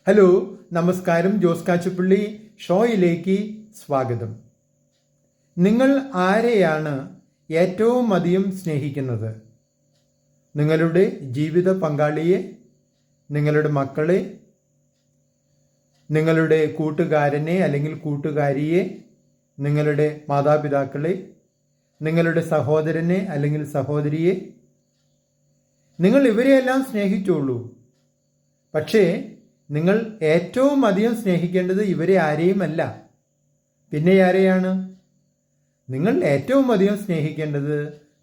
Hello, നമസ്കാരം. ജോസ് കാച്ചുപള്ളി ഷോയിലേക്ക് സ്വാഗതം. നിങ്ങൾ ആരെയാണ് ഏറ്റവും അധികം സ്നേഹിക്കുന്നത്? നിങ്ങളുടെ ജീവിത പങ്കാളിയെ, നിങ്ങളുടെ മക്കളെ, നിങ്ങളുടെ കൂട്ടുകാരനെ അല്ലെങ്കിൽ കൂട്ടുകാരിയെ, നിങ്ങളുടെ മാതാപിതാക്കളെ, നിങ്ങളുടെ സഹോദരനെ അല്ലെങ്കിൽ സഹോദരിയെ? നിങ്ങൾ ഇവരെയെല്ലാം സ്നേഹിച്ചോളൂ. പക്ഷേ നിങ്ങൾ ഏറ്റവും അധികം സ്നേഹിക്കേണ്ടത് ഇവരെ ആരെയുമല്ല. പിന്നെ ആരെയാണ്? നിങ്ങൾ ഏറ്റവും അധികം സ്നേഹിക്കേണ്ടത്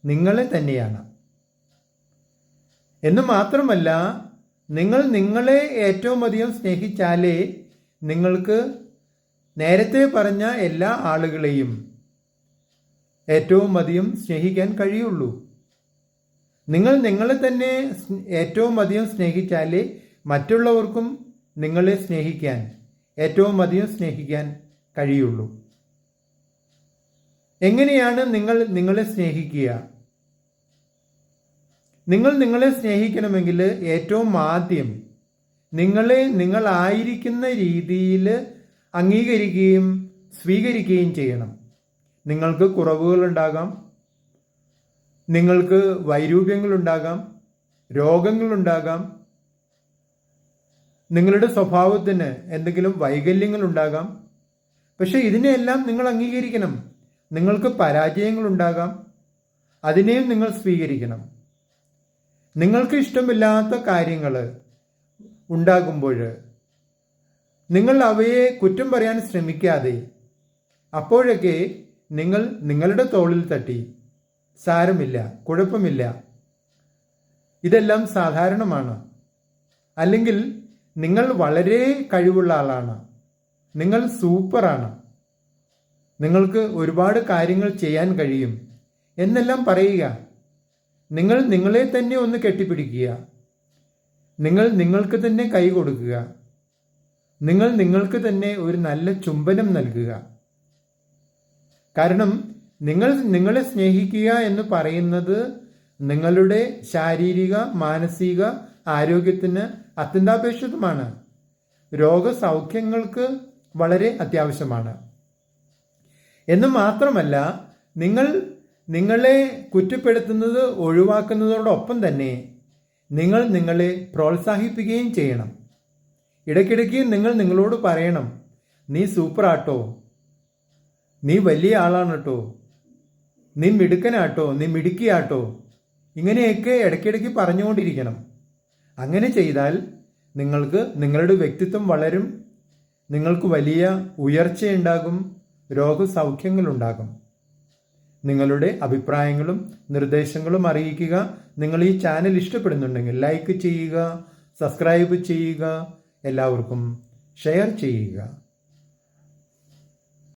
നിങ്ങളെ തന്നെയാണ്. എന്ന് മാത്രമല്ല, നിങ്ങൾ നിങ്ങളെ ഏറ്റവും അധികം സ്നേഹിച്ചാലേ നിങ്ങൾക്ക് നേരത്തെ പറഞ്ഞ എല്ലാ ആളുകളെയും ഏറ്റവും അധികം സ്നേഹിക്കാൻ കഴിയുള്ളൂ. നിങ്ങൾ നിങ്ങളെ തന്നെ ഏറ്റവും അധികം സ്നേഹിച്ചാലേ മറ്റുള്ളവർക്കും നിങ്ങളെ സ്നേഹിക്കാൻ, ഏറ്റവും അധികം സ്നേഹിക്കാൻ കഴിയുള്ളൂ. എങ്ങനെയാണ് നിങ്ങൾ നിങ്ങളെ സ്നേഹിക്കുക? നിങ്ങൾ നിങ്ങളെ സ്നേഹിക്കണമെങ്കിൽ ഏറ്റവും ആദ്യം നിങ്ങളെ നിങ്ങളായിരിക്കുന്ന രീതിയിൽ അംഗീകരിക്കുകയും സ്വീകരിക്കുകയും ചെയ്യണം. നിങ്ങൾക്ക് കുറവുകളുണ്ടാകാം, നിങ്ങൾക്ക് വൈരൂപ്യങ്ങളുണ്ടാകാം, രോഗങ്ങളുണ്ടാകാം, നിങ്ങളുടെ സ്വഭാവത്തിന് എന്തെങ്കിലും വൈകല്യങ്ങൾ ഉണ്ടാകാം. പക്ഷെ ഇതിനെയെല്ലാം നിങ്ങൾ അംഗീകരിക്കണം. നിങ്ങൾക്ക് പരാജയങ്ങളുണ്ടാകാം, അതിനെയും നിങ്ങൾ സ്വീകരിക്കണം. നിങ്ങൾക്ക് ഇഷ്ടമില്ലാത്ത കാര്യങ്ങൾ ഉണ്ടാകുമ്പോൾ നിങ്ങൾ അവയെ കുറ്റം പറയാൻ ശ്രമിക്കാതെ അപ്പോഴൊക്കെ നിങ്ങൾ നിങ്ങളുടെ തോളിൽ തട്ടി, സാരമില്ല, കുഴപ്പമില്ല, ഇതെല്ലാം സാധാരണമാണ്, അല്ലെങ്കിൽ നിങ്ങൾ വളരെ കഴിവുള്ള ആളാണ്, നിങ്ങൾ സൂപ്പറാണ്, നിങ്ങൾക്ക് ഒരുപാട് കാര്യങ്ങൾ ചെയ്യാൻ കഴിയും എന്നെല്ലാം പറയുക. നിങ്ങൾ നിങ്ങളെ തന്നെ ഒന്ന് കെട്ടിപ്പിടിക്കുക. നിങ്ങൾ നിങ്ങൾക്ക് തന്നെ കൈ കൊടുക്കുക. നിങ്ങൾ നിങ്ങൾക്ക് തന്നെ ഒരു നല്ല ചുംബനം നൽകുക. കാരണം നിങ്ങൾ നിങ്ങളെ സ്നേഹിക്കുക എന്ന് പറയുന്നത് നിങ്ങളുടെ ശാരീരിക മാനസിക ആരോഗ്യത്തിന് അത്യന്താപേക്ഷിതമാണ്. രോഗസൗഖ്യങ്ങൾക്ക് വളരെ അത്യാവശ്യമാണ്. എന്ന് മാത്രമല്ല, നിങ്ങൾ നിങ്ങളെ കുറ്റപ്പെടുത്തുന്നത് ഒഴിവാക്കുന്നതോടൊപ്പം തന്നെ നിങ്ങൾ നിങ്ങളെ പ്രോത്സാഹിപ്പിക്കുകയും ചെയ്യണം. ഇടയ്ക്കിടയ്ക്ക് നിങ്ങൾ നിങ്ങളോട് പറയണം, നീ സൂപ്പറാട്ടോ, നീ വലിയ ആളാണ് കേട്ടോ, നീ മിടുക്കനാട്ടോ, നീ മിടുക്കിയാട്ടോ. ഇങ്ങനെയൊക്കെ ഇടയ്ക്കിടയ്ക്ക് പറഞ്ഞുകൊണ്ടിരിക്കണം. അങ്ങനെ ചെയ്താൽ നിങ്ങൾക്ക് നിങ്ങളുടെ വ്യക്തിത്വം വളരും, നിങ്ങൾക്ക് വലിയ ഉയർച്ചയുണ്ടാകും, രോഗസൗഖ്യങ്ങളുണ്ടാകും. നിങ്ങളുടെ അഭിപ്രായങ്ങളും നിർദ്ദേശങ്ങളും അറിയിക്കുക. നിങ്ങൾ ഈ ചാനൽ ഇഷ്ടപ്പെടുന്നുണ്ടെങ്കിൽ ലൈക്ക് ചെയ്യുക, സബ്സ്ക്രൈബ് ചെയ്യുക, എല്ലാവർക്കും ഷെയർ ചെയ്യുക.